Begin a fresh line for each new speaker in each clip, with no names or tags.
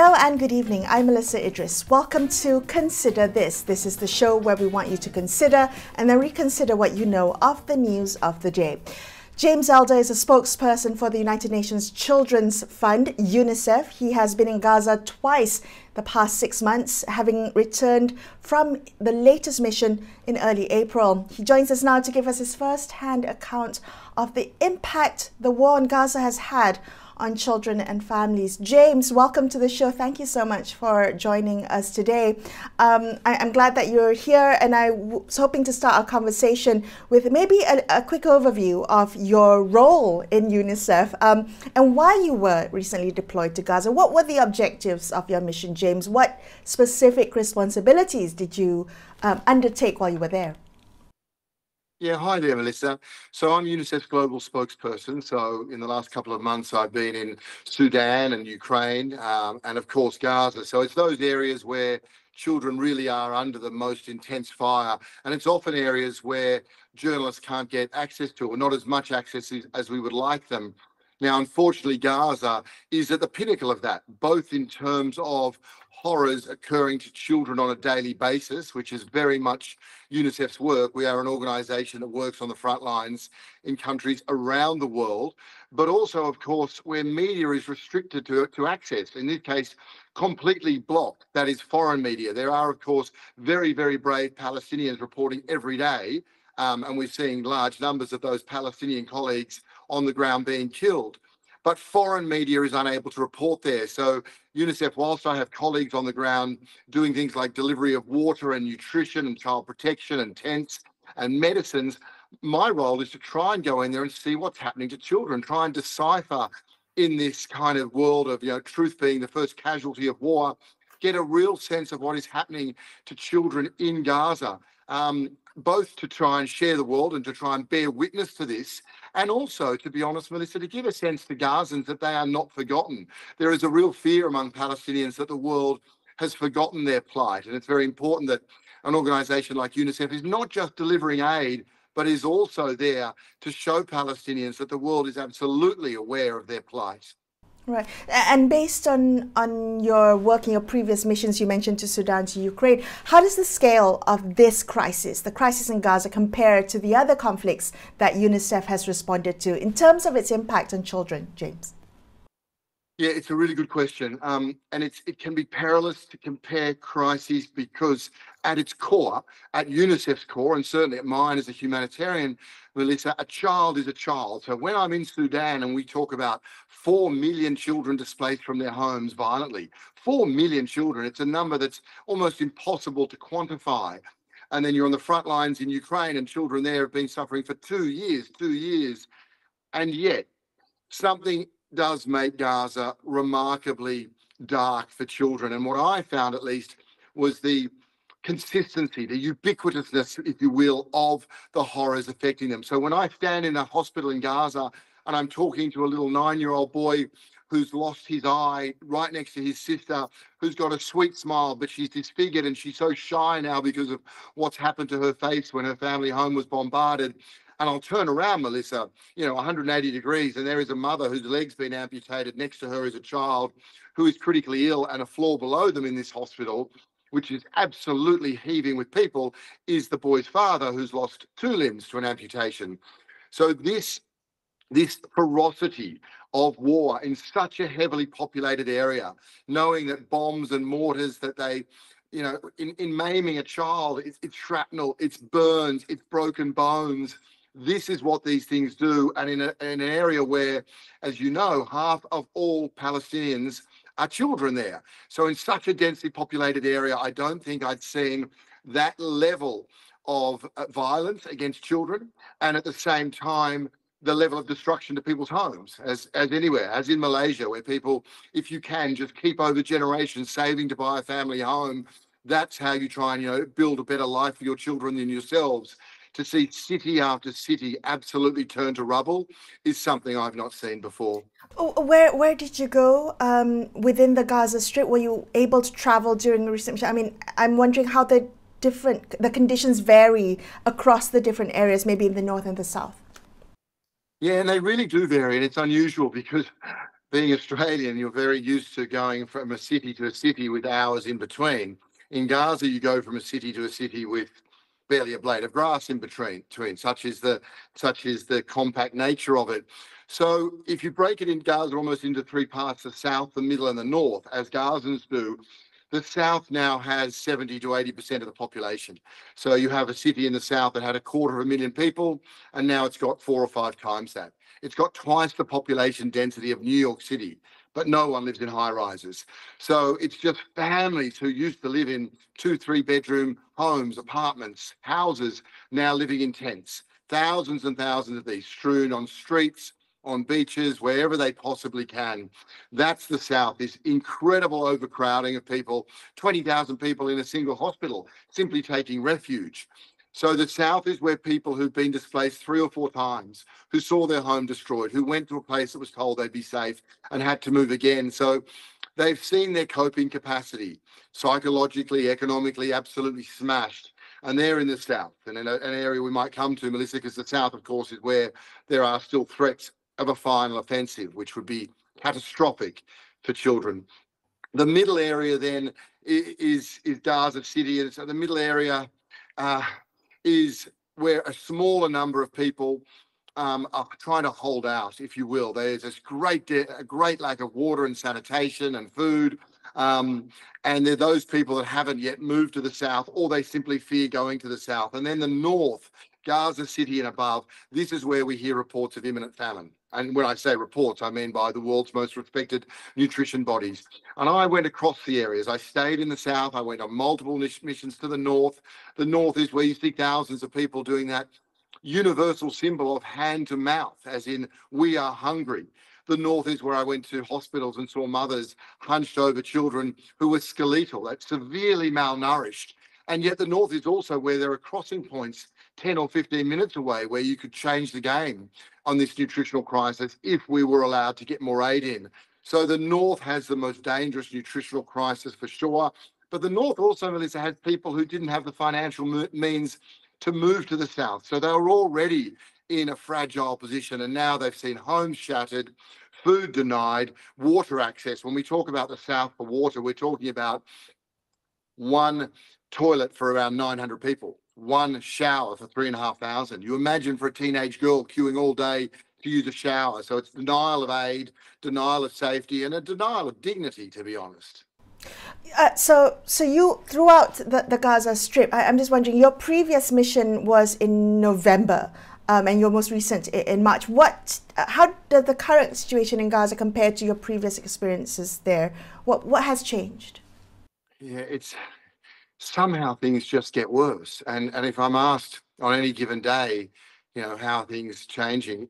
Hello and good evening. I'm Melisa Idris. Welcome to Consider This. This is the show where we want you to consider and then reconsider what you know of the news of the day. James Elder is a spokesperson for the United Nations Children's Fund, Unicef. He has been in Gaza twice the past 6 months, having returned from the latest mission in early April. He joins us now to give us his first-hand account of the impact the war in Gaza has had on children and families. James, welcome to the show. Thank you so much for joining us today. I'm glad that you're here, and I was hoping to start our conversation with maybe a quick overview of your role in UNICEF and why you were recently deployed to Gaza. What were the objectives of your mission, James? What specific responsibilities did you undertake while you were there?
Yeah, hi there, Melissa. So I'm UNICEF's global spokesperson. So in the last couple of months, I've been in Sudan and Ukraine and, of course, Gaza. So it's those areas where children really are under the most intense fire. And it's often areas where journalists can't get access to, or not as much access as we would like them. Now, unfortunately, Gaza is at the pinnacle of that, both in terms of horrors occurring to children on a daily basis, which is very much UNICEF's work. We are an organisation that works on the front lines in countries around the world, but also, of course, where media is restricted to access, in this case, completely blocked. That is foreign media. There are, of course, very, very brave Palestinians reporting every day, and we're seeing large numbers of those Palestinian colleagues on the ground being killed. But foreign media is unable to report there. So UNICEF, whilst I have colleagues on the ground doing things like delivery of water and nutrition and child protection and tents and medicines, my role is to try and go in there and see what's happening to children, try and decipher in this kind of world of, truth being the first casualty of war, get a real sense of what is happening to children in Gaza. Both to try and share the world and to try and bear witness to this, and also, to be honest, Melissa, to give a sense to Gazans that they are not forgotten. There is a real fear among Palestinians that the world has forgotten their plight, and it's very important that an organisation like UNICEF is not just delivering aid, but is also there to show Palestinians that the world is absolutely aware of their plight.
Right. And based on your work in your previous missions, you mentioned to Sudan, to Ukraine, how does the scale of this crisis, the crisis in Gaza, compare to the other conflicts that UNICEF has responded to in terms of its impact on children, James?
Yeah, it's a really good question. And it can be perilous to compare crises because at its core, at UNICEF's core, and certainly at mine as a humanitarian, Melissa, a child is a child. So when I'm in Sudan and we talk about 4 million children displaced from their homes violently, 4 million children, it's a number that's almost impossible to quantify. And then you're on the front lines in Ukraine and children there have been suffering for 2 years. And yet something does make Gaza remarkably dark for children. And what I found, at least, was the consistency, the ubiquitousness, if you will, of the horrors affecting them. So when I stand in a hospital in Gaza and I'm talking to a little 9-year-old boy who's lost his eye right next to his sister, who's got a sweet smile, but she's disfigured and she's so shy now because of what's happened to her face when her family home was bombarded. And I'll turn around, Melissa, 180 degrees, and there is a mother whose leg's been amputated. Next to her is a child who is critically ill, and a floor below them in this hospital, which is absolutely heaving with people, is the boy's father who's lost 2 limbs to an amputation. So this ferocity of war in such a heavily populated area, knowing that bombs and mortars that they, in maiming a child, it's shrapnel, it's burns, it's broken bones. This is what these things do. And in an area where, as you know, half of all Palestinians are children there. So in such a densely populated area, I don't think I'd seen that level of violence against children. And at the same time, the level of destruction to people's homes as anywhere, as in Malaysia, where people, if you can, just keep over generations saving to buy a family home. That's how you try and, build a better life for your children than yourselves. To see city after city absolutely turn to rubble is something I've not seen before.
Where did you go within the Gaza Strip? Were you able to travel during the recent mission? I mean, I'm wondering how the conditions vary across the different areas, maybe in the north and the south.
Yeah, and they really do vary, and it's unusual because being Australian, you're very used to going from a city to a city with hours in between. In Gaza, you go from a city to a city with barely a blade of grass in between, such is the compact nature of it. So if you break it in Gaza almost into three parts, the south, the middle, and the north, as Gazans do, the south now has 70 to 80% of the population. So you have a city in the south that had 250,000 people, and now it's got 4 or 5 times that. It's got twice the population density of New York City, but no one lives in high rises. So it's just families who used to live in 2, 3 bedroom homes, apartments, houses, now living in tents. Thousands and thousands of these strewn on streets, on beaches, wherever they possibly can. That's the South, this incredible overcrowding of people, 20,000 people in a single hospital simply taking refuge. So the South is where people who've been displaced 3 or 4 times, who saw their home destroyed, who went to a place that was told they'd be safe and had to move again. So they've seen their coping capacity, psychologically, economically, absolutely smashed. And they're in the South, and in an area we might come to, Melissa, because the South, of course, is where there are still threats of a final offensive, which would be catastrophic for children. The middle area then is Gaza City, and so the middle area is where a smaller number of people are trying to hold out, if you will. There's this great lack of water and sanitation and food. And they're those people that haven't yet moved to the south, or they simply fear going to the south. And then the north, Gaza City and above, this is where we hear reports of imminent famine. And when I say reports, I mean by the world's most respected nutrition bodies. And I went across the areas. I stayed in the south. I went on multiple missions to the north. The north is where you see thousands of people doing that universal symbol of hand to mouth, as in, we are hungry. The north is where I went to hospitals and saw mothers hunched over children who were skeletal, that's severely malnourished. And yet the north is also where there are crossing points 10 or 15 minutes away where you could change the game on this nutritional crisis if we were allowed to get more aid in. So the north has the most dangerous nutritional crisis for sure. But the north also, Melissa, has people who didn't have the financial means to move to the south. So they were already in a fragile position, and now they've seen homes shattered, food denied, water access. When we talk about the south for water, we're talking about one toilet for around 900 people, one shower for 3,500. You imagine for a teenage girl queuing all day to use a shower. So it's denial of aid, denial of safety, and a denial of dignity, to be honest.
So you, throughout the Gaza Strip, I'm just wondering, your previous mission was in November, and your most recent in March. How does the current situation in Gaza compare to your previous experiences there? What has changed?
Yeah, it's somehow things just get worse. And if I'm asked on any given day, how are things changing,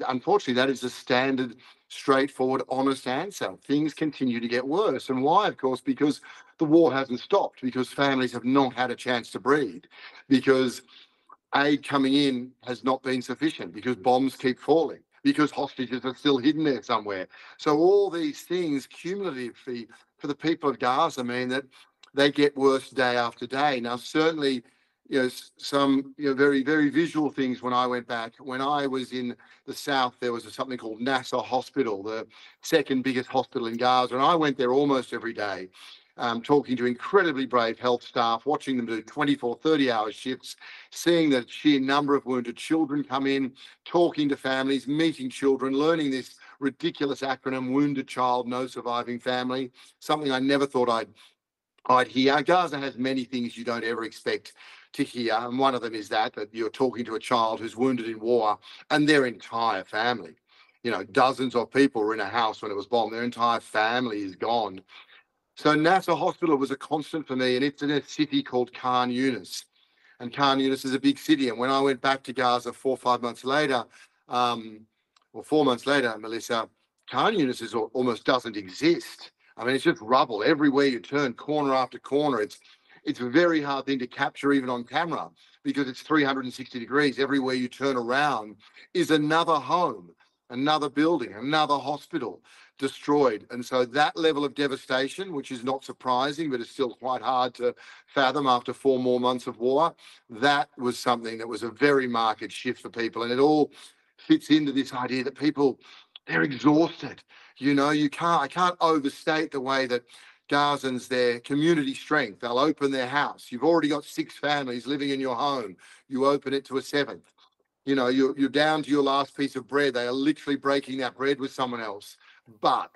unfortunately, that is the standard, straightforward, honest answer. Things continue to get worse. And why? Of course, because the war hasn't stopped, because families have not had a chance to breathe, because aid coming in has not been sufficient, because bombs keep falling, because hostages are still hidden there somewhere. So all these things cumulatively for the people of Gaza mean that they get worse day after day. Now, certainly, some very, very visual things when I went back. When I was in the south, there was something called Nasser Hospital, the second biggest hospital in Gaza, and I went there almost every day, talking to incredibly brave health staff, watching them do 24, 30-hour shifts, seeing the sheer number of wounded children come in, talking to families, meeting children, learning this ridiculous acronym, Wounded Child, No Surviving Family, something I never thought I'd hear. Gaza has many things you don't ever expect to hear, and one of them is that you're talking to a child who's wounded in war and their entire family. Dozens of people were in a house when it was bombed. Their entire family is gone. So Nasser Hospital was a constant for me, and it's in a city called Khan Yunis. And Khan Yunis is a big city. And when I went back to Gaza 4 or 5 months later, or 4 months later, Melissa, Khan Yunis almost doesn't exist. I mean, it's just rubble everywhere you turn, corner after corner. It's a very hard thing to capture even on camera, because it's 360 degrees. Everywhere you turn around is another home, another building, another hospital destroyed. And so that level of devastation, which is not surprising, but it's still quite hard to fathom after 4 more months of war, that was something that was a very marked shift for people. And it all fits into this idea that people, they're exhausted. I can't overstate the way that Gazans, their community strength. They'll open their house. You've already got 6 families living in your home. You open it to a 7th. You're down to your last piece of bread. They are literally breaking that bread with someone else. But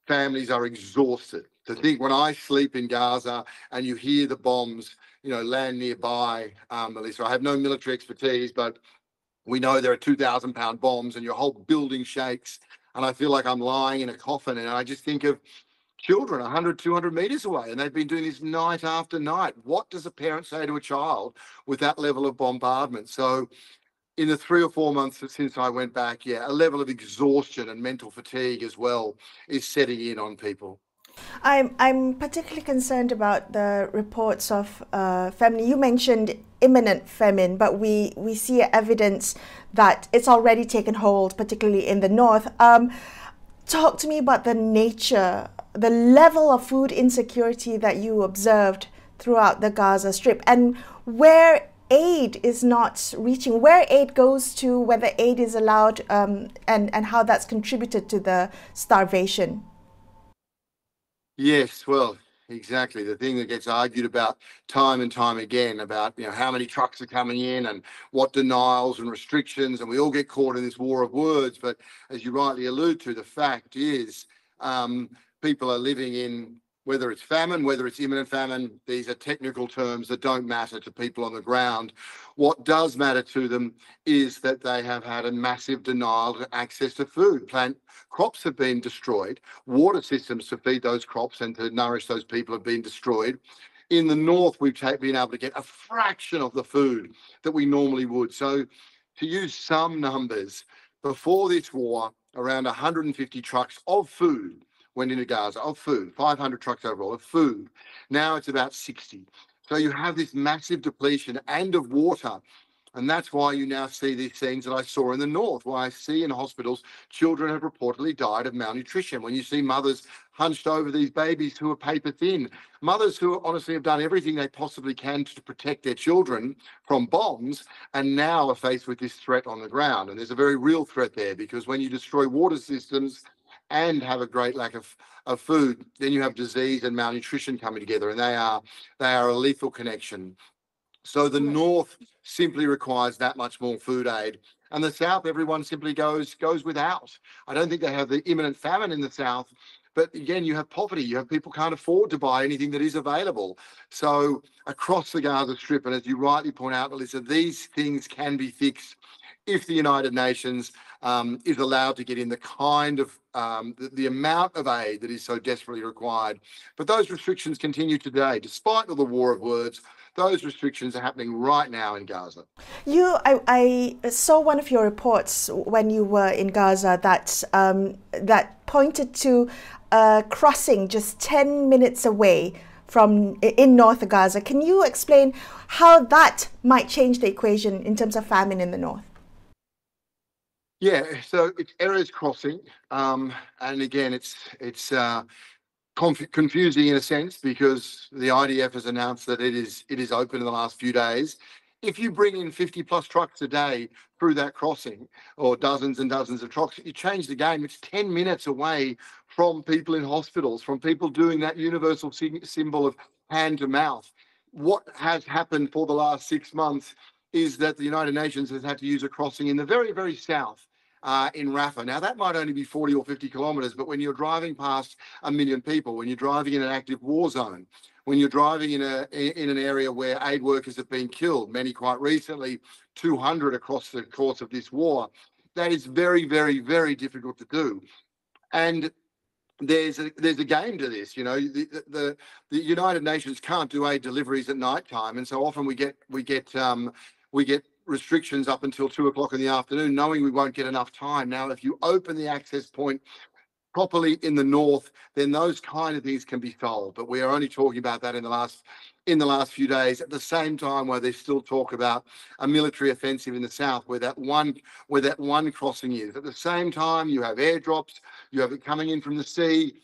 families are exhausted. To think when I sleep in Gaza and you hear the bombs, land nearby, Melissa, I have no military expertise, but we know there are 2,000-pound bombs and your whole building shakes. And I feel like I'm lying in a coffin. And I just think of children 100, 200 meters away, and they've been doing this night after night. What does a parent say to a child with that level of bombardment? So in the 3 or 4 months since I went back, a level of exhaustion and mental fatigue as well is setting in on people.
I'm particularly concerned about the reports of famine. You mentioned imminent famine, but we see evidence that it's already taken hold, particularly in the north. Talk to me about the nature, the level of food insecurity that you observed throughout the Gaza Strip, and where aid is not reaching, where aid goes to, whether aid is allowed, and how that's contributed to the starvation.
Yes, well, exactly. The thing that gets argued about time and time again about, how many trucks are coming in and what denials and restrictions, and we all get caught in this war of words. But as you rightly allude to, the fact is people are living in, whether it's famine, whether it's imminent famine, these are technical terms that don't matter to people on the ground. What does matter to them is that they have had a massive denial of access to food. Plant crops have been destroyed. Water systems to feed those crops and to nourish those people have been destroyed. In the north, we've been able to get a fraction of the food that we normally would. So to use some numbers, before this war, around 150 trucks of food went into Gaza, of food, 500 trucks overall of food. Now it's about 60. So you have this massive depletion and of water. And that's why you now see these things that I saw in the north, why I see in hospitals children have reportedly died of malnutrition. When you see mothers hunched over these babies who are paper thin, mothers who honestly have done everything they possibly can to protect their children from bombs, and now are faced with this threat on the ground. And there's a very real threat there, because when you destroy water systems and have a great lack of food, then you have disease and malnutrition coming together, and they are a lethal connection. So the north simply requires that much more food aid, and the south, everyone simply goes without. I don't think they have the imminent famine in the south, but again, you have poverty. You have people can't afford to buy anything that is available. So across the Gaza Strip, and as you rightly point out, Melissa, these things can be fixed if the United Nations is allowed to get in the kind of the amount of aid that is so desperately required. But those restrictions continue today, despite all the war of words. Those restrictions are happening right now in Gaza.
I saw one of your reports when you were in Gaza that pointed to a crossing just 10 minutes away in North Gaza. Can you explain how that might change the equation in terms of famine in the north?
Yeah, so it's Erez crossing, and again, it's confusing in a sense, because the IDF has announced that it is open in the last few days. If you bring in 50 plus trucks a day through that crossing, or dozens and dozens of trucks, you change the game. It's 10 minutes away from people in hospitals, from people doing that universal symbol of hand to mouth. What has happened for the last 6 months is that the United Nations has had to use a crossing in the very, very south, in Rafa. Now, that might only be 40 or 50 kilometres, but when you're driving past 1 million people, when you're driving in an active war zone, when you're driving in an area where aid workers have been killed, many quite recently, 200 across the course of this war, that is very, very, very difficult to do. And there's a game to this. The United Nations can't do aid deliveries at night time, and so often we get restrictions up until 2 o'clock in the afternoon, knowing we won't get enough time. Now, if you open the access point properly in the north, then those kind of things can be solved. But we are only talking about that in the last few days, at the same time where there's still talk about a military offensive in the south, where that one crossing is. At the same time, you have airdrops, you have it coming in from the sea.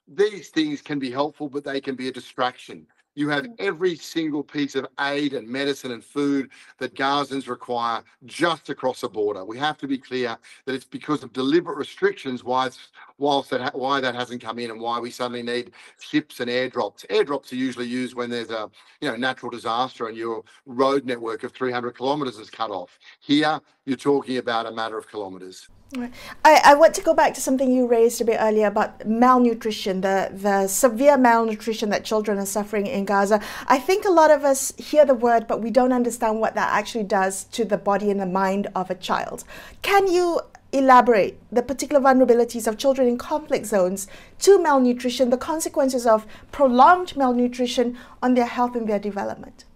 These things can be helpful, but they can be a distraction. You have every single piece of aid and medicine and food that Gazans require just across the border. We have to be clear that it's because of deliberate restrictions why that hasn't come in, and why we suddenly need ships and airdrops. Airdrops are usually used when there's a natural disaster and your road network of 300 kilometres is cut off. Here, you're talking about a matter of kilometres.
Right. I want to go back to something you raised a bit earlier about malnutrition, the severe malnutrition that children are suffering in Gaza. I think a lot of us hear the word, but we don't understand what that actually does to the body and the mind of a child. Can you elaborate the particular vulnerabilities of children in conflict zones to malnutrition, the consequences of prolonged malnutrition on their health and their development?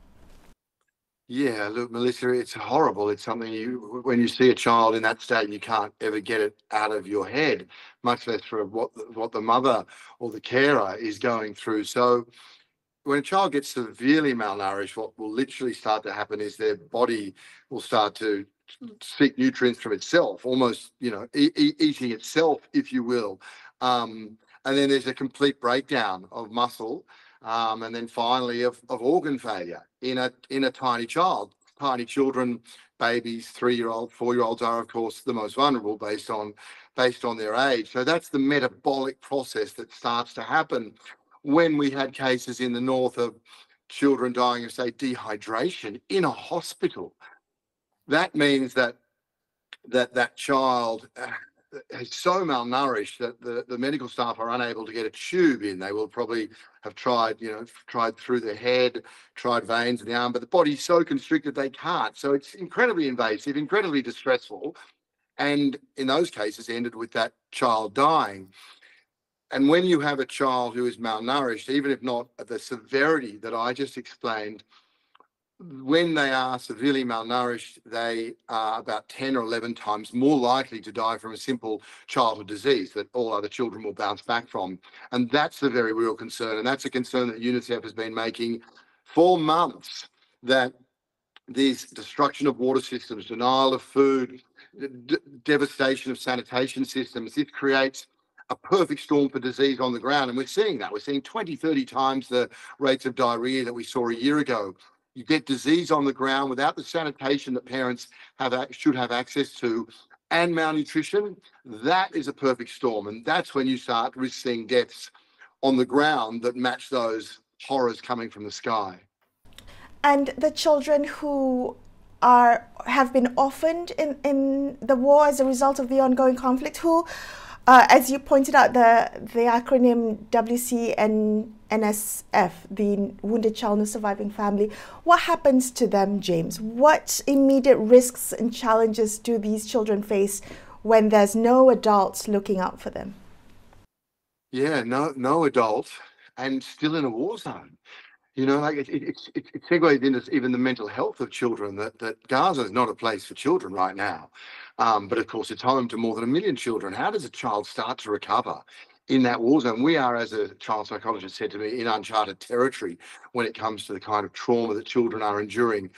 Yeah, look, Melissa, it's horrible. It's something when you see a child in that state, you can't ever get it out of your head, much less for what the mother or the carer is going through. So when a child gets severely malnourished, what will literally start to happen is their body will start to seek nutrients from itself, almost, eating itself, if you will. And then there's a complete breakdown of muscle. And then finally of organ failure in a tiny child. Tiny children, babies, 3-year-olds, 4-year-olds are of course the most vulnerable based on their age. So that's the metabolic process that starts to happen when we had cases in the north of children dying of, say, dehydration in a hospital. That means that child is so malnourished that the medical staff are unable to get a tube in. They will probably have tried through the head, tried veins in the arm, but the body's so constricted they can't. So it's incredibly invasive, incredibly distressful. And in those cases ended with that child dying. And when you have a child who is malnourished, even if not at the severity that I just explained, when they are severely malnourished, they are about 10 or 11 times more likely to die from a simple childhood disease that all other children will bounce back from. And that's a very real concern. And that's a concern that Unicef has been making for months, that this destruction of water systems, denial of food, devastation of sanitation systems, this creates a perfect storm for disease on the ground. And we're seeing that. We're seeing 20, 30 times the rates of diarrhea that we saw a year ago. You get disease on the ground without the sanitation that parents should have access to, and malnutrition. That is a perfect storm. And that's when you start seeing deaths on the ground that match those horrors coming from the sky.
And the children who have been orphaned in the war as a result of the ongoing conflict, who, as you pointed out, the acronym WCNSF, the Wounded Child No Surviving Family, what happens to them, James? What immediate risks and challenges do these children face when there's no adults looking out for them?
Yeah, no adult, and still in a war zone. It segues into even the mental health of children, that Gaza is not a place for children right now. But of course, it's home to more than 1 million children. How does a child start to recover in that war zone? We are, as a child psychologist said to me, in uncharted territory when it comes to the kind of trauma that children are enduring.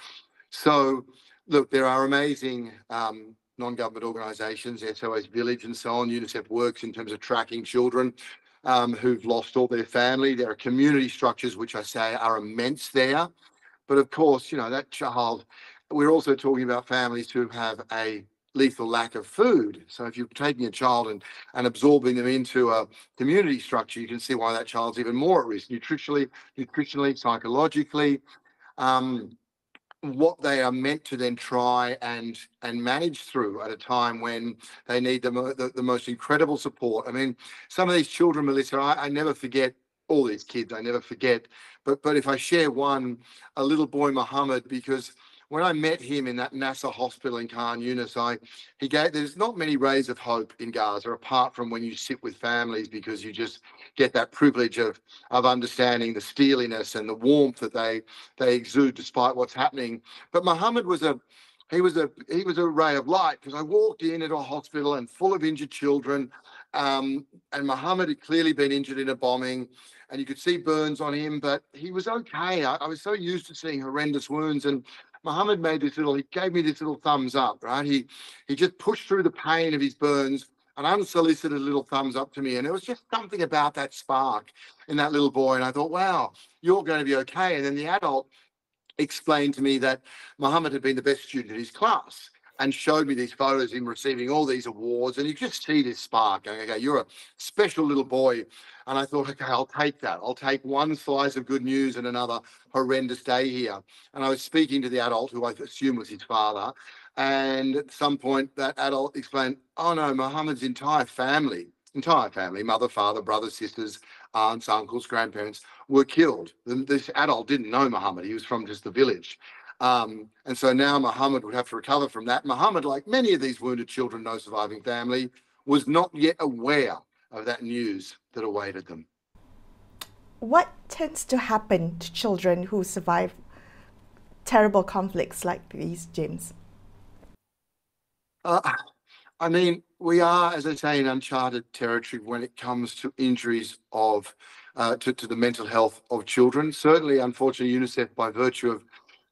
So, look, there are amazing non-government organisations, SOS Village and so on. Unicef works in terms of tracking children who've lost all their family. There are community structures, which I say are immense there. But of course, that child, we're also talking about families who have a lethal lack of food. So if you're taking a child and absorbing them into a community structure, you can see why that child's even more at risk, nutritionally, psychologically. What they are meant to then try and manage through at a time when they need the most incredible support. I mean, some of these children, Melissa, I never forget all these kids. I never forget. But if I share one, a little boy, Mohammed, because when I met him in that NASA hospital in Khan Yunis, there's not many rays of hope in Gaza, apart from when you sit with families, because you just get that privilege of understanding the steeliness and the warmth that they exude despite what's happening. But Mohammed was a ray of light, because I walked in at a hospital and full of injured children, and Mohammed had clearly been injured in a bombing, and you could see burns on him, but he was okay. I was so used to seeing horrendous wounds, and Mohammed he gave me this little thumbs up, right? He just pushed through the pain of his burns an unsolicited little thumbs up to me. And there was just something about that spark in that little boy. And I thought, wow, you're going to be okay. And then the adult explained to me that Muhammad had been the best student in his class and showed me these photos of him receiving all these awards. And you just see this spark going, okay, you're a special little boy. And I thought, okay, I'll take that. I'll take one slice of good news and another horrendous day here. And I was speaking to the adult, who I assume was his father. And at some point, that adult explained, oh no, Muhammad's entire family, mother, father, brothers, sisters, aunts, uncles, grandparents, were killed. This adult didn't know Muhammad. He was from just the village. And so now Muhammad would have to recover from that. Muhammad, like many of these wounded children, no surviving family, was not yet aware of that news that awaited them.
What tends to happen to children who survive terrible conflicts like these, James?
I mean, we are, as I say, in uncharted territory when it comes to injuries of to the mental health of children. Certainly, unfortunately, UNICEF, by virtue of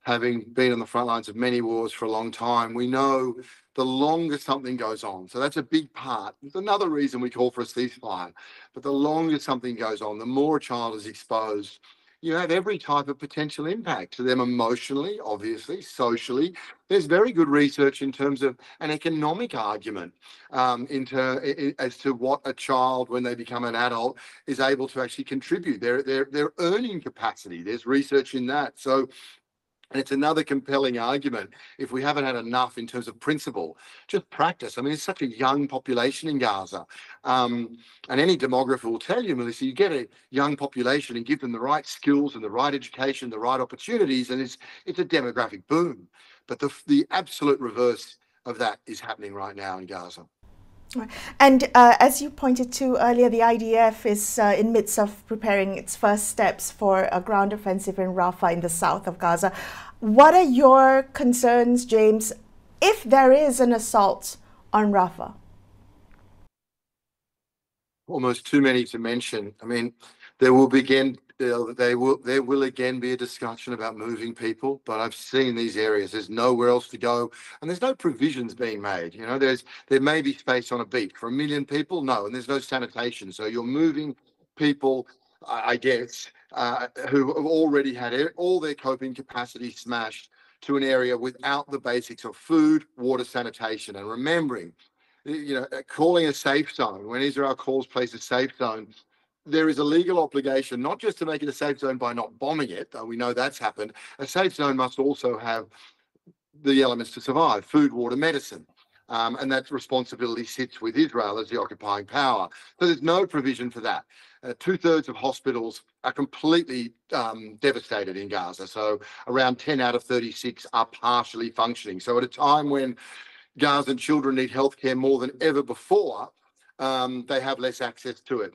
having been on the front lines of many wars for a long time, we know the longer something goes on. So that's a big part. It's another reason we call for a ceasefire. But the longer something goes on, the more a child is exposed, you have every type of potential impact to them emotionally, obviously, socially. There's very good research in terms of an economic argument as to what a child, when they become an adult, is able to actually contribute. Their earning capacity. There's research in that. So, and it's another compelling argument. If we haven't had enough in terms of principle, just practice. I mean, it's such a young population in Gaza. And any demographer will tell you, Melissa, you get a young population and give them the right skills and the right education, the right opportunities, and it's a demographic boom. But the absolute reverse of that is happening right now in Gaza.
And as you pointed to earlier, the IDF is in midst of preparing its first steps for a ground offensive in Rafa in the south of Gaza. What are your concerns, James, if there is an assault on Rafa?
Almost too many to mention. I mean, there will again be a discussion about moving people, but I've seen these areas. There's nowhere else to go, and there's no provisions being made. You know, there may be space on a beach for 1 million people, no, and there's no sanitation. So you're moving people, I guess, who have already had all their coping capacity smashed to an area without the basics of food, water, sanitation, and remembering, you know, calling a safe zone when Israel calls place a safe zone. There is a legal obligation not just to make it a safe zone by not bombing it, though we know that's happened. A safe zone must also have the elements to survive: food, water, medicine. And that responsibility sits with Israel as the occupying power. So there's no provision for that. 2/3 of hospitals are completely devastated in Gaza. So around 10 out of 36 are partially functioning. So at a time when Gazan children need healthcare more than ever before, they have less access to it.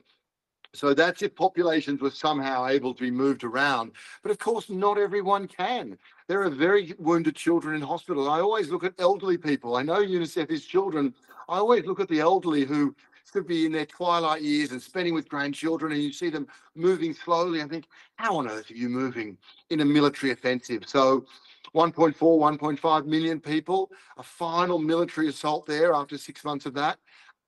So that's if populations were somehow able to be moved around. But of course, not everyone can. There are very wounded children in hospital. I always look at elderly people. I know UNICEF is children. I always look at the elderly who could be in their twilight years and spending with grandchildren, and you see them moving slowly. I think, how on earth are you moving in a military offensive? So 1.4, 1.5 million people, a final military assault there after 6 months of that,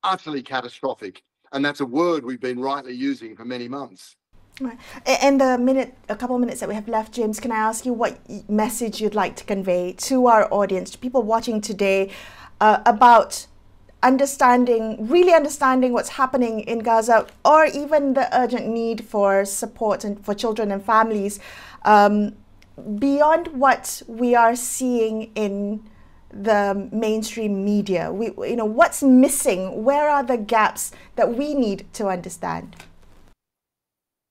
utterly catastrophic. And that's a word we've been rightly using for many months.
Right. In a couple of minutes that we have left, James, can I ask you what message you'd like to convey to our audience, to people watching today, about really understanding what's happening in Gaza, or even the urgent need for support and for children and families beyond what we are seeing in the mainstream media? What's missing? Where are the gaps that we need to understand?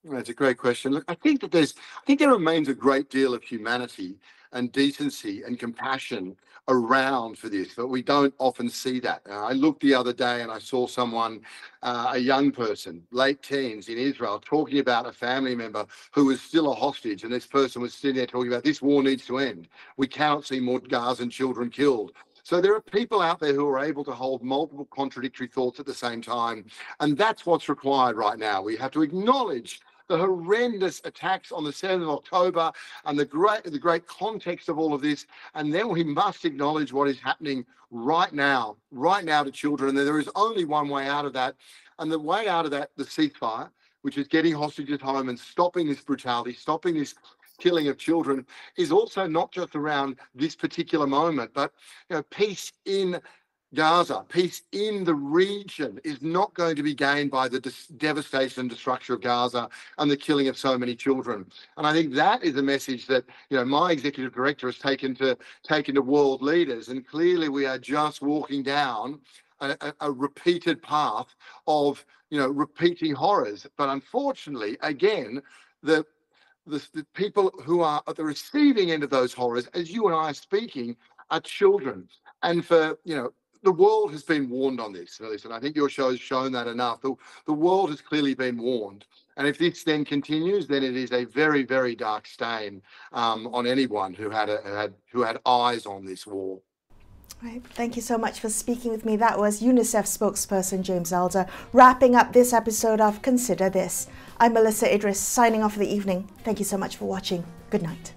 That's a great question. Look, I think there remains a great deal of humanity and decency and compassion around for this, but we don't often see that. I looked the other day and I saw someone, a young person, late teens in Israel, talking about a family member who was still a hostage, and this person was sitting there talking about, this war needs to end. We cannot see more Gazan children killed. So there are people out there who are able to hold multiple contradictory thoughts at the same time, and that's what's required right now. We have to acknowledge the horrendous attacks on the 7th of October and the great context of all of this. And then we must acknowledge what is happening right now to children. And there is only one way out of that. And the way out of that, the ceasefire, which is getting hostages home and stopping this brutality, stopping this killing of children, is also not just around this particular moment, but peace in Gaza, peace in the region is not going to be gained by the devastation and destruction of Gaza and the killing of so many children. And I think that is a message that my executive director has taken to world leaders. And clearly, we are just walking down a repeated path of repeating horrors. But unfortunately, again, the people who are at the receiving end of those horrors, as you and I are speaking, are children. And for the world has been warned on this, Melisa, and I think your show has shown that enough. The world has clearly been warned. And if this then continues, then it is a very, very dark stain on anyone who had eyes on this war.
Right. Thank you so much for speaking with me. That was Unicef spokesperson James Elder wrapping up this episode of Consider This. I'm Melisa Idris, signing off for the evening. Thank you so much for watching. Good night.